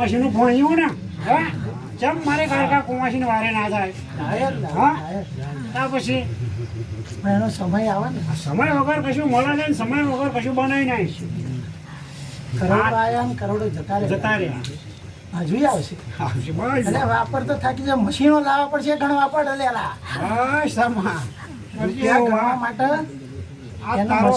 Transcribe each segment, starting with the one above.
પછીનું ભણ્યું ને હા ચમ મારે કાકા કુમાસીને વારે ના થાય હા ત્યાર પછી એનો સમય આવે ને સમય વગર કશું મળે છે ને સમય વગર કશું બનાવી નાખીશું કરોડો આવ્યા ને કરોડો જતા રહ્યા હજુ આવશે આવશે બસ એટલે વાપર તો થાકી જાય મશીનો લાવવા પડશે ઘણ વાપર લેલા બસ તમા રૂપિયા ગણવા માટે આ એનું તારો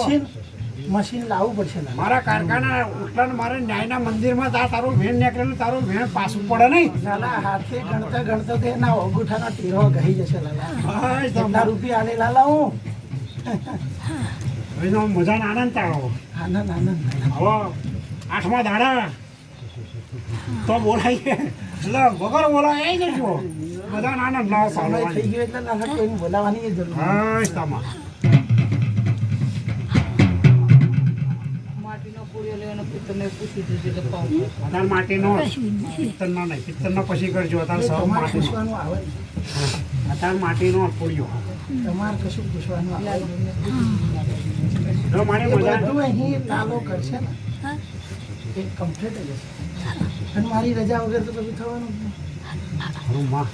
મશીન લાવવું પડશે લા. મારા કારખાના ઉઠલાને મારે ન્યાયના મંદિરમાં તારું ભેણ નીકળેલું તારું ભેણ પાછું પડે નહીં લાલા હાથે ગણતા ગણતા તે એના અંગૂઠાના તીરો ગઈ જશે લાલા બસ કેટલા રૂપિયા આલે લાલા હું હવે તો મજાનો આનંદ તારો આનંદ આનંદ હવે 8મા દાડા તો બોલાય એટલે વગર બોલાય એ જજો બધાને આનંદ લાવો સમય પાડો થઈ ગયો એટલે લાલા કોઈને બોલાવવાની જરૂર નથી. બસ તમા અત્યાર માટીનો પિત્તળનો નહીં પિત્તળનો પછી કરજો અત્યારે સૌ તમારે માટીનો પૂછવાનું આવે ને. અત્યારે માટીનો પૂર્યો તમારે કશું પૂછવાનું આવે જો મારી એ મજા બધું અહીં લાલો કરશે ને એ કમ્પ્લીટ જ હશે અને મારી રજા વગર તો કશું થવાનું જ નહીં. ખરું માં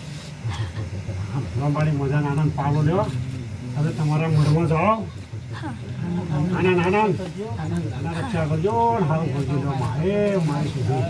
હવે મારી મજાનો આનંદ પાલો લેવા હવે તમારા મોઢમાં જાઓ આનંદ આનંદ આનંદ આનંદ રક્ષા કરજો ને સારું કરજો મારે મારી સુધી